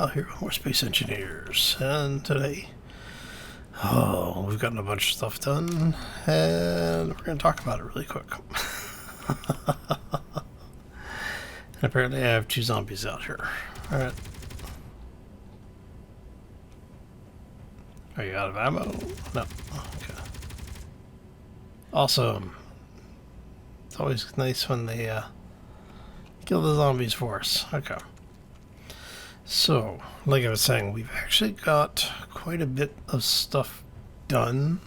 Grooooooow here, we're Space Engineers, and today, we've gotten a bunch of stuff done, and we're going to talk about it really quick. And apparently I have 2 zombies out here. Alright. Are you out of ammo? No. Okay. Awesome. It's always nice when they kill the zombies for us. Okay. So, like I was saying, we've actually got quite a bit of stuff done.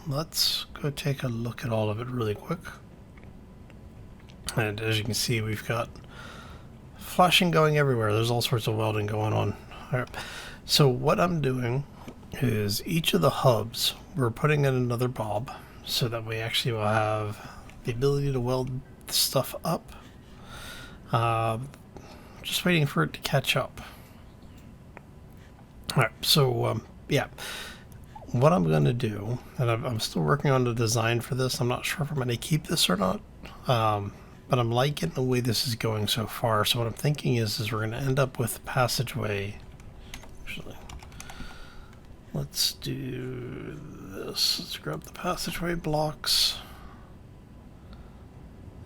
Let's go take a look at all of it really quick. And as you can see, we've got flashing going everywhere. There's all sorts of welding going on. All right. So what I'm doing is each of the hubs, we're putting in another bob so that we actually will have the ability to weld the stuff up. Just waiting for it to catch up. Alright, so yeah, what I'm going to do, and I'm still working on the design for this. I'm not sure if I'm going to keep this or not, but I'm liking the way this is going so far. So what I'm thinking is we're going to end up with a passageway. Actually, let's do this. Let's grab the passageway blocks.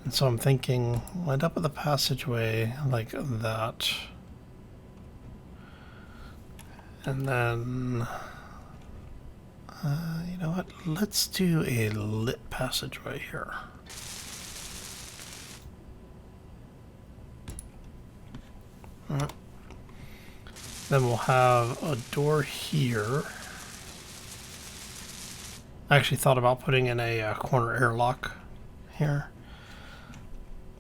And so I'm thinking, we'll end up with a passageway like that. And then, you know what? Let's do a lit passageway here. Alright. Then we'll have a door here. I actually thought about putting in a corner airlock here.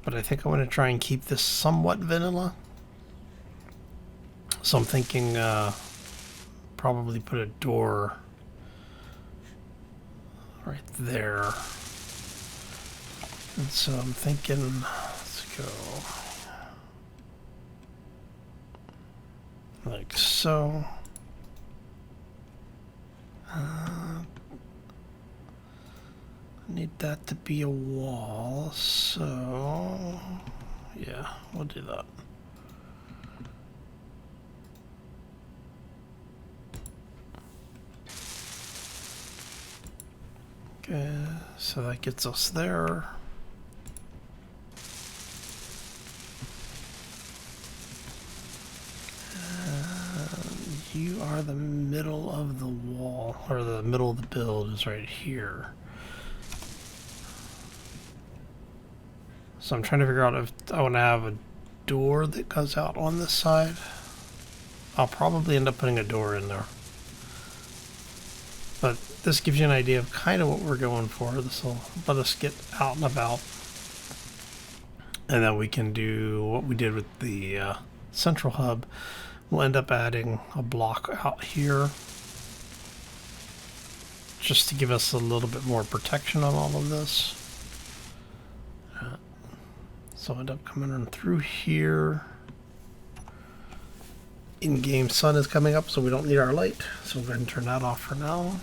But I think I want to try and keep this somewhat vanilla. So I'm thinking probably put a door right there. And so I'm thinking, let's go like so. Need that to be a wall, so yeah, we'll do that. Okay, so that gets us there. And you are the middle of the wall, or the middle of the build is right here. So I'm trying to figure out if I want to have a door that goes out on this side. I'll probably end up putting a door in there. But this gives you an idea of kind of what we're going for. This will let us get out and about. And then we can do what we did with the central hub. We'll end up adding a block out here, just to give us a little bit more protection on all of this. So I'll end up coming in through here. In-game sun is coming up, so we don't need our light. So we'll go ahead and turn that off for now.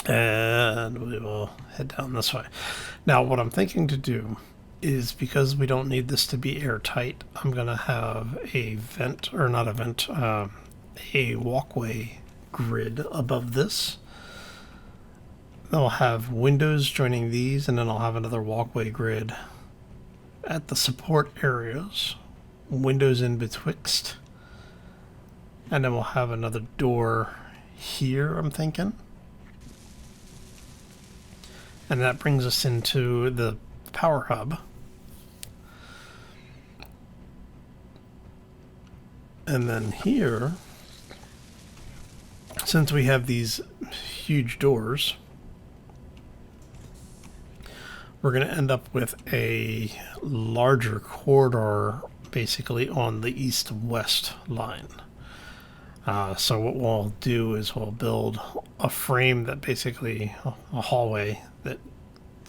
And we will head down this way. Now what I'm thinking to do is, because we don't need this to be airtight, I'm going to have a vent, or not a vent, a walkway grid above this. Then I'll have windows joining these, and then I'll have another walkway grid at the support areas, windows in betwixt, and then we'll have another door here, I'm thinking. And that brings us into the power hub. And then here, since we have these huge doors, we're going to end up with a larger corridor basically on the east-west line. So what we'll do is we'll build a frame that basically, a hallway that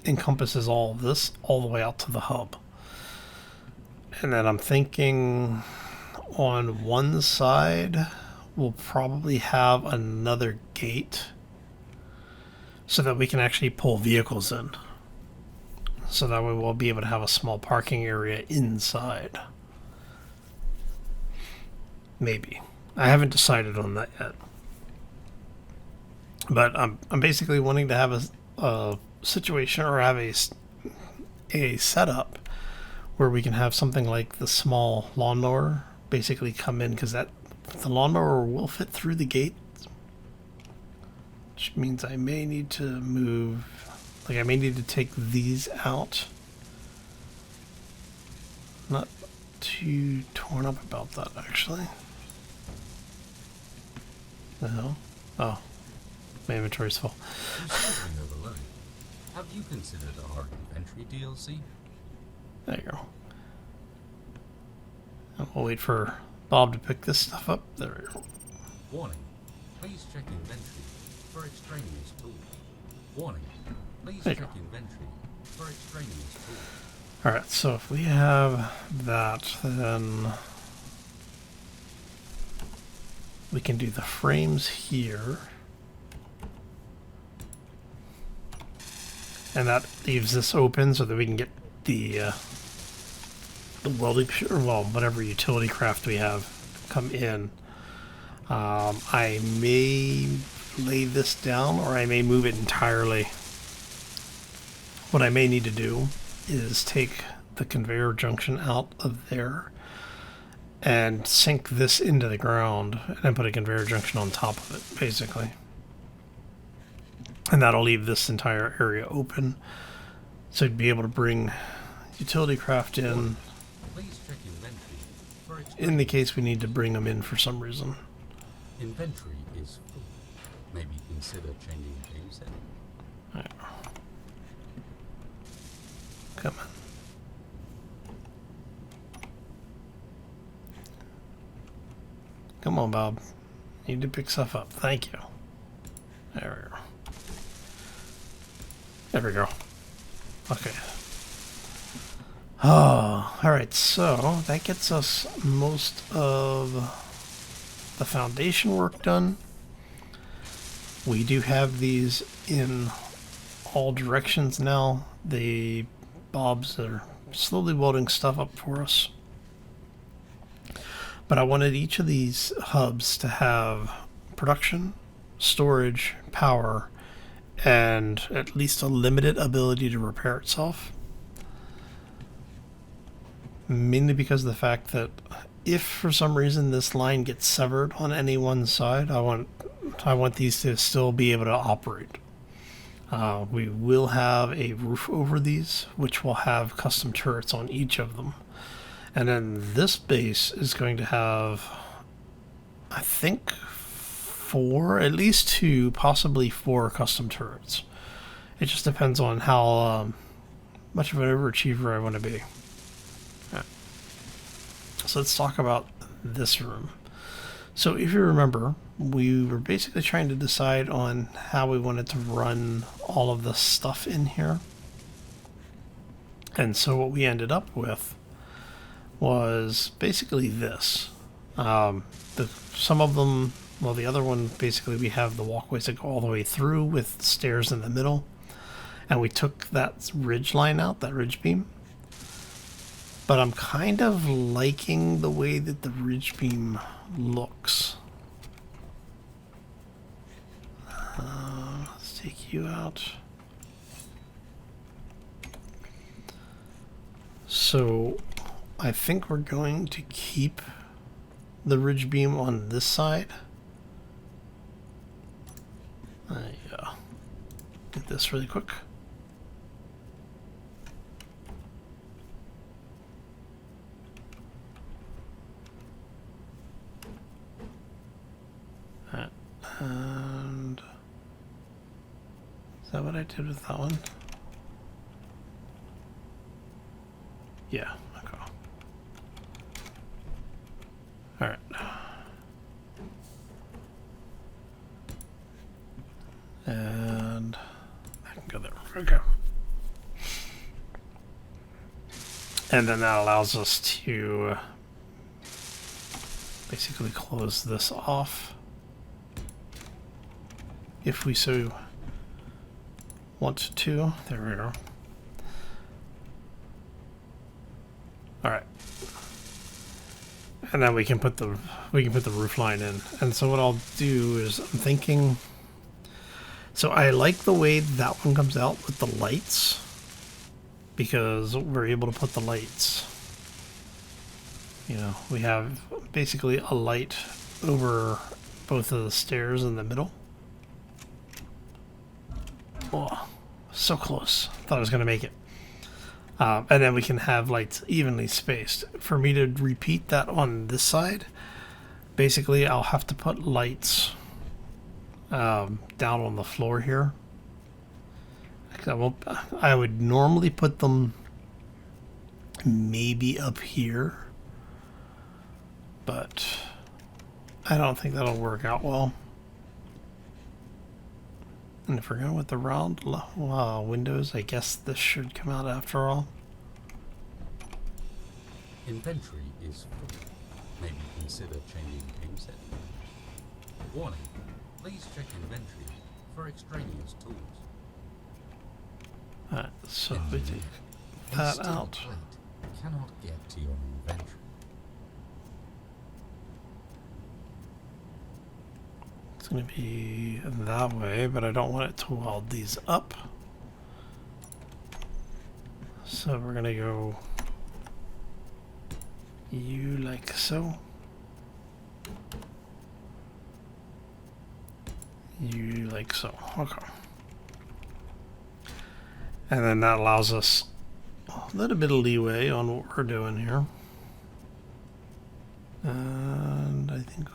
encompasses all of this all the way out to the hub. And then I'm thinking on one side we'll probably have another gate so that we can actually pull vehicles in. So that way we'll be able to have a small parking area inside. Maybe. I haven't decided on that yet. But I'm basically wanting to have a situation or have a setup where we can have something like the small lawnmower basically come in, because the lawnmower will fit through the gate, which means I may need to move, like I may need to take these out. Not too torn up about that actually. The hell? Oh, my inventory's full. Have you considered our inventory DLC? There you go. And we'll wait for Bob to pick this stuff up. There we go. Warning. Please check inventory for extraneous tools. Warning. Please check inventory for extraneous tools. Alright, so if we have that, then we can do the frames here. And that leaves this open so that we can get the welding, well, whatever utility craft we have come in. I may lay this down or I may move it entirely. What I may need to do is take the conveyor junction out of there and sink this into the ground and then put a conveyor junction on top of it, basically. And that'll leave this entire area open, so you'd be able to bring utility craft in the case we need to bring them in for some reason. Inventory is full. Maybe consider changing the game setting. Right. Come on. Come on, Bob. You need to pick stuff up. Thank you. There we go. There we go. Okay. Oh, alright, so that gets us most of the foundation work done. We do have these in all directions now. The Bobs are slowly welding stuff up for us. But I wanted each of these hubs to have production, storage, power, and at least a limited ability to repair itself. Mainly because of the fact that if for some reason this line gets severed on any one side, I want these to still be able to operate. We will have a roof over these, which will have custom turrets on each of them. And then this base is going to have, I think, at least 2, possibly 4 custom turrets. It just depends on how much of an overachiever I want to be. Right. So let's talk about this room. So if you remember, we were basically trying to decide on how we wanted to run all of the stuff in here. And so what we ended up with was basically this. Some of them, well, the other one, basically we have the walkways that go all the way through with stairs in the middle. And we took that ridge line out, that ridge beam. But I'm kind of liking the way that the ridge beam looks. Let's take you out. So I think we're going to keep the ridge beam on this side. Get this really quick. And is that what I did with that one? Yeah, okay. Alright. And I can go there. Okay. And then that allows us to basically close this off if we so want to. There we go. Alright. and then we can put the roof line in. And so what I'll do is I'm thinking. So I like the way that one comes out with the lights, because we're able to put the lights. You know, we have basically a light over both of the stairs in the middle. Oh, so close. Thought I was going to make it. And then we can have lights evenly spaced. For me to repeat that on this side, basically I'll have to put lights down on the floor here. I would normally put them maybe up here, but I don't think that'll work out well. And if we're going with the round windows, I guess this should come out after all. Inventory is full. Maybe consider changing game set. Warning, please check inventory for extraneous tools. Alright, so we take A that steel out. plate cannot get to your inventory. It's going to be that way, but I don't want it to weld these up. So we're going to go you like so. You like so. Okay. And then that allows us a little bit of leeway on what we're doing here. And I think,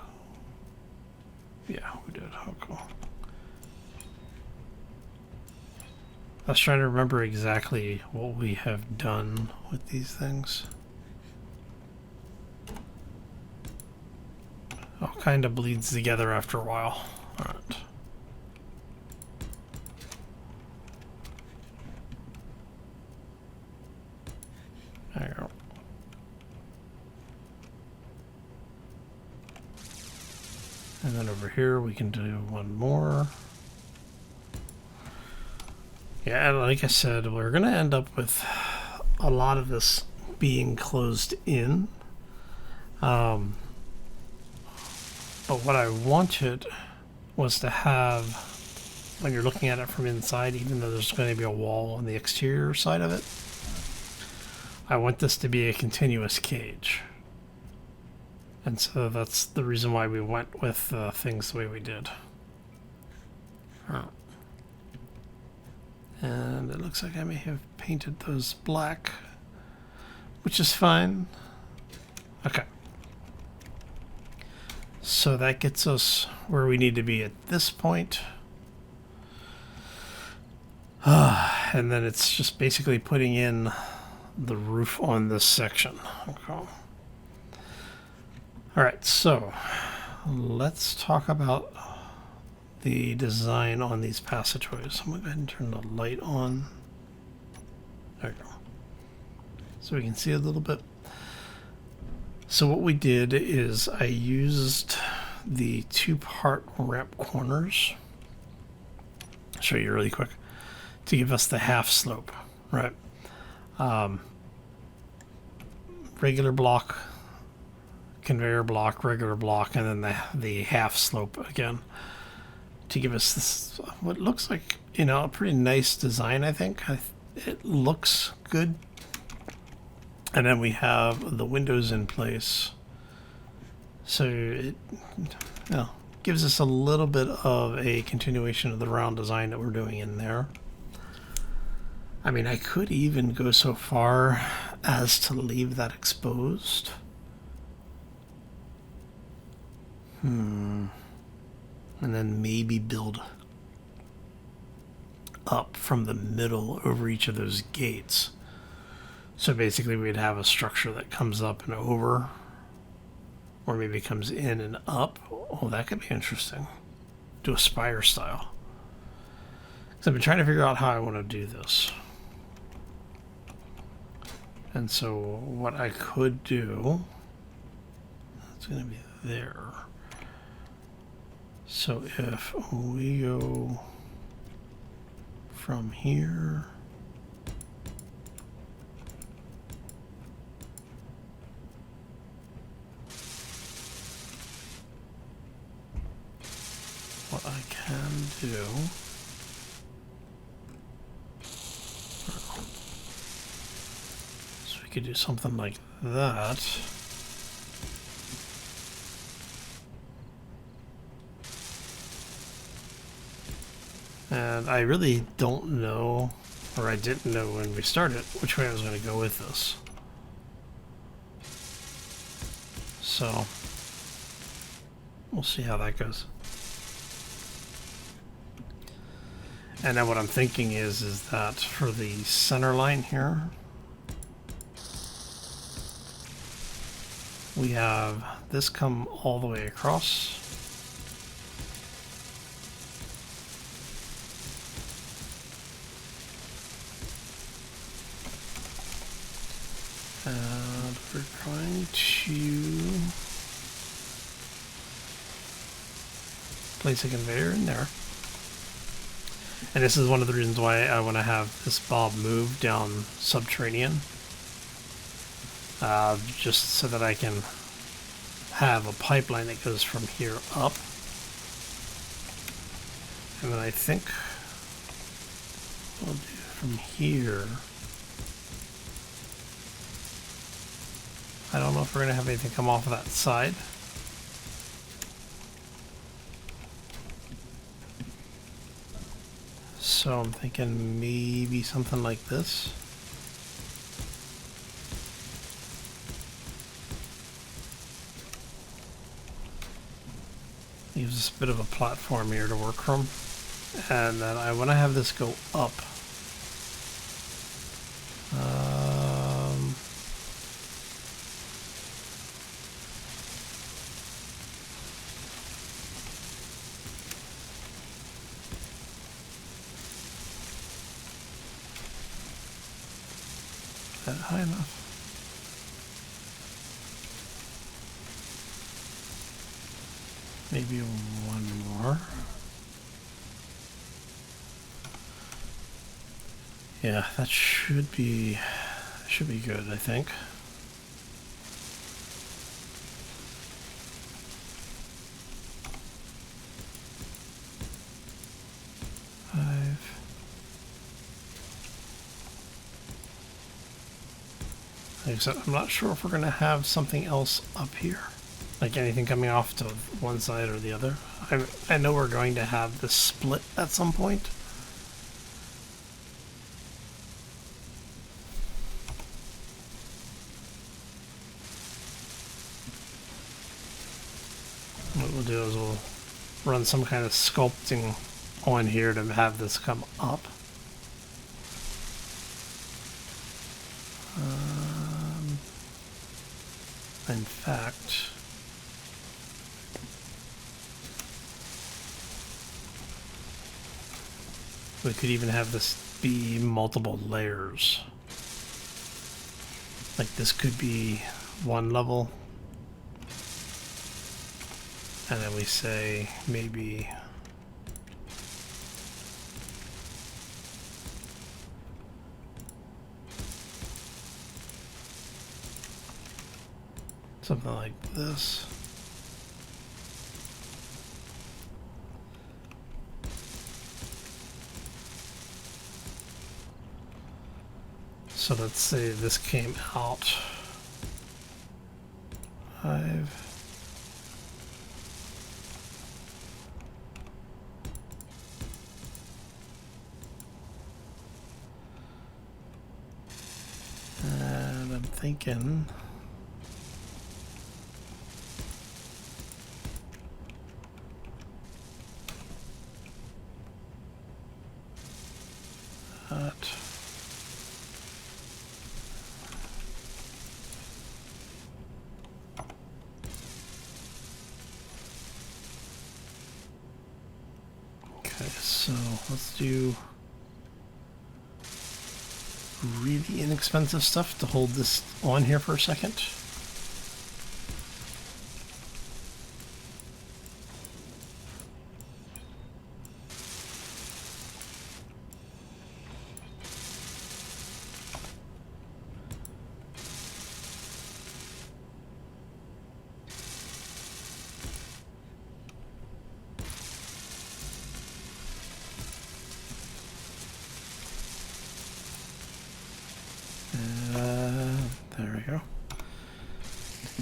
yeah, we did. Okay. I was trying to remember exactly what we have done with these things. All kind of bleeds together after a while. All right. There you go. And then over here we can do one more. Yeah, like I said, we're going to end up with a lot of this being closed in. But what I wanted was to have, when you're looking at it from inside, even though there's going to be a wall on the exterior side of it, I want this to be a continuous cage. And so that's the reason why we went with things the way we did. And it looks like I may have painted those black, which is fine. Okay. So that gets us where we need to be at this point. And then it's just basically putting in the roof on this section. Okay. All right, so let's talk about the design on these passageways. I'm going to go ahead and turn the light on. There we go. So we can see a little bit. So what we did is I used the two-part ramp corners. I'll show you really quick to give us the half slope, right? Regular block, conveyor block, regular block, and then the half slope again to give us this, what looks like, you know, a pretty nice design, I think. It looks good. And then we have the windows in place. So it, you know, gives us a little bit of a continuation of the round design that we're doing in there. I mean, I could even go so far as to leave that exposed. And then maybe build up from the middle over each of those gates. So basically we'd have a structure that comes up and over, or maybe comes in and up. Oh, that could be interesting. Do a spire style. So I've been trying to figure out how I want to do this. And so what I could do, it's going to be there. So if we go from here what I can do. So we could do something like that. And I really don't know, or I didn't know when we started, which way I was going to go with this. So, we'll see how that goes. And then what I'm thinking is that for the center line here, we have this come all the way across. And we're trying to place a conveyor in there. And this is one of the reasons why I want to have this bob move down subterranean. Just so that I can have a pipeline that goes from here up. And then I think we'll do from here. I don't know if we're going to have anything come off of that side. So I'm thinking maybe something like this. Leaves us a bit of a platform here to work from. And then I want to have this go up. That high enough? Maybe one more. Yeah, that should be good, I think. Like I said, I'm not sure if we're going to have something else up here. Like anything coming off to one side or the other. I know we're going to have this split at some point. What we'll do is we'll run some kind of sculpting on here to have this come up. In fact, we could even have this be multiple layers. Like this could be one level, and then we say maybe something like this. So let's say this came out 5. And I'm thinking that. Okay, so let's do really inexpensive stuff to hold this on here for a second.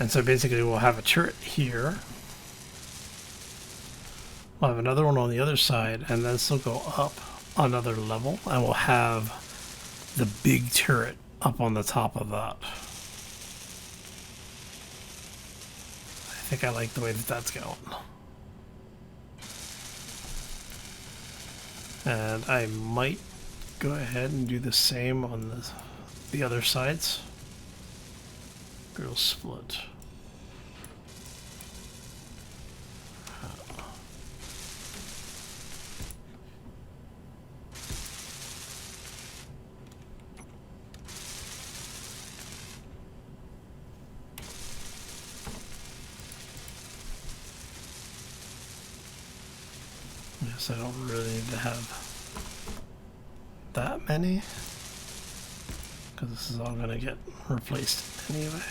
And so basically we'll have a turret here. We'll have another one on the other side, and then this will go up another level, and we'll have the big turret up on the top of that. I think I like the way that that's going. And I might go ahead and do the same on the other sides. Grill split. Yes, I don't really need to have that many, because this is all going to get replaced anyway.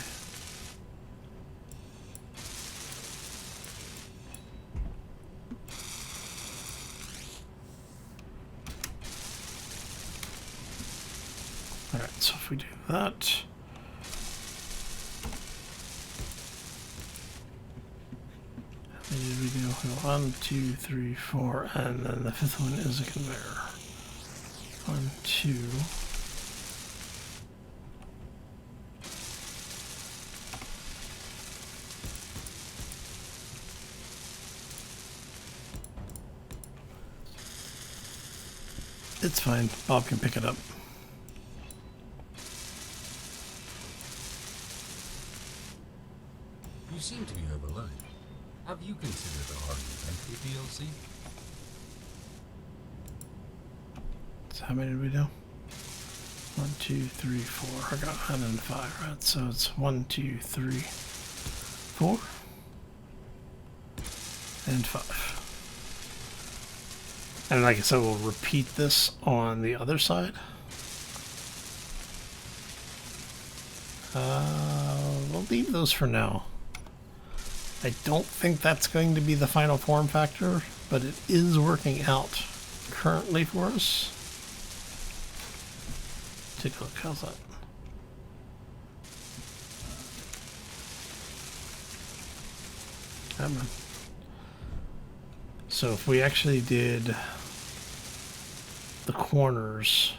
Alright, so if we do that, how many did we do? 1, 2, 3, 4, and then the fifth one is a conveyor. 1, 2. It's fine. Bob can pick it up. You seem to be overloaded. Have you considered our inventory DLC? So how many did we do? 1, 2, 3, 4. I got 105, right? So it's 1, 2, 3, 4, and 5. And like I said, we'll repeat this on the other side. We'll leave those for now. I don't think that's going to be the final form factor, but it is working out currently for us. Take a look, how's that? Come on. So if we actually did the corners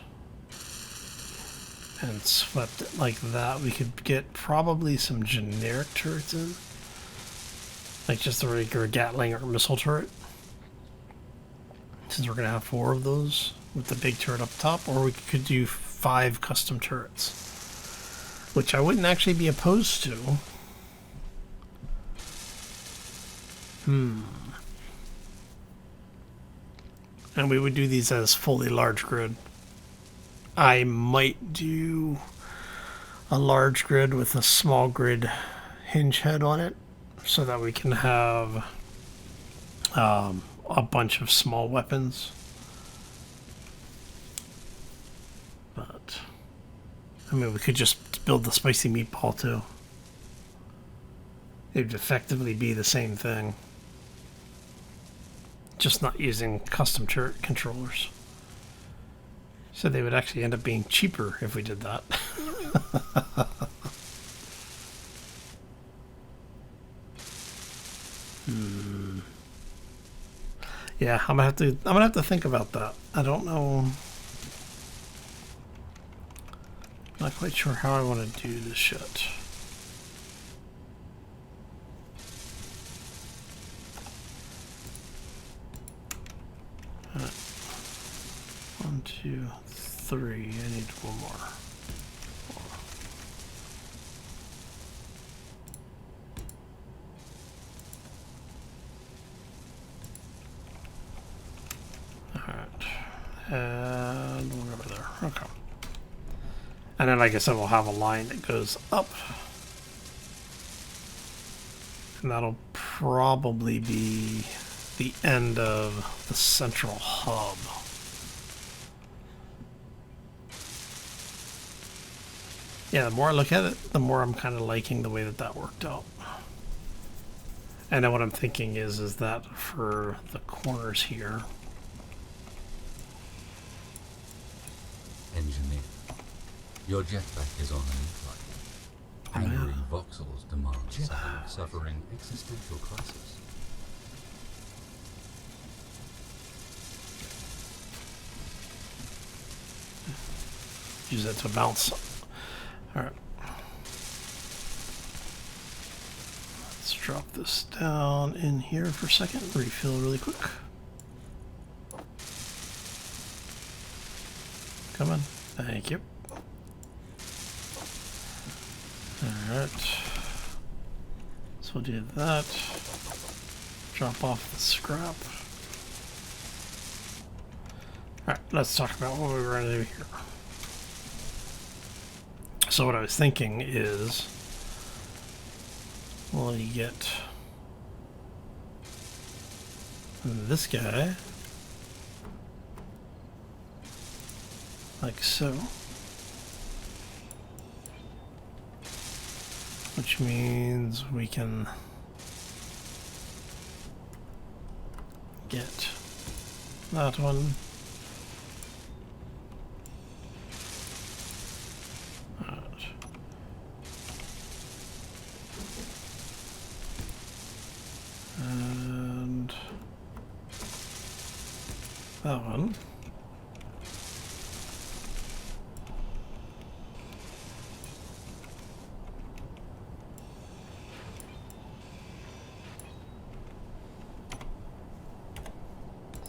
and swept it like that, we could get probably some generic turrets in. Like just a regular Gatling or missile turret. Since we're going to have 4 of those with the big turret up top, or we could do 5 custom turrets, which I wouldn't actually be opposed to. And we would do these as fully large grid. I might do a large grid with a small grid hinge head on it, so that we can have a bunch of small weapons. But I mean, we could just build the spicy meatball too. It'd effectively be the same thing, just not using custom turret controllers. So they would actually end up being cheaper if we did that. Yeah, I'm gonna have to think about that. I don't know. Not quite sure how I want to do this shit. Alright. 1, 2, 3. I need one more. And we're over there. Okay. And then, like I said, we'll have a line that goes up. And that'll probably be the end of the central hub. Yeah, the more I look at it, the more I'm kind of liking the way that that worked out. And then what I'm thinking is that for the corners here, Engineer, your jetpack is on an incline. Angry voxels demand suffering existential crisis. Use that to bounce. Alright. Let's drop this down in here for a second. Refill really quick. Come on. Thank you. Alright. So we'll do that. Drop off the scrap. Alright, let's talk about what we were going to do here. So what I was thinking is, well, you get this guy, like so, which means we can get that one. And that one.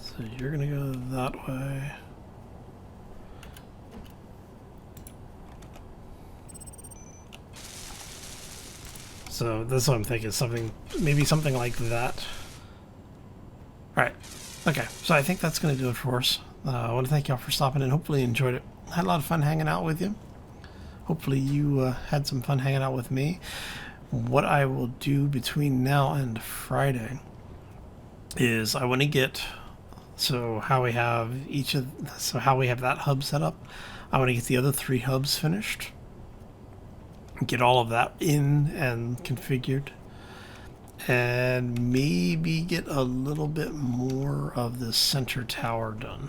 So you're gonna go that way. So that's what I'm thinking, maybe something like that. Alright, okay, so I think that's going to do it for us. I want to thank y'all for stopping in. Hopefully you enjoyed it. I had a lot of fun hanging out with you. Hopefully you had some fun hanging out with me. What I will do between now and Friday is I want to get, how we have that hub set up, I want to get the other 3 hubs finished. Get all of that in and configured, and maybe get a little bit more of the center tower done.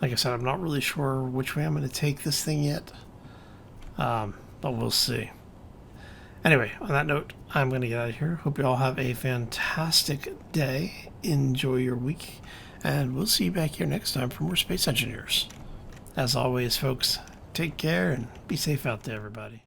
Like I said, I'm not really sure which way I'm going to take this thing yet, but we'll see. Anyway, on that note, I'm going to get out of here. Hope you all have a fantastic day. Enjoy your week, and we'll see you back here next time for more Space Engineers. As always, folks, take care and be safe out there, everybody.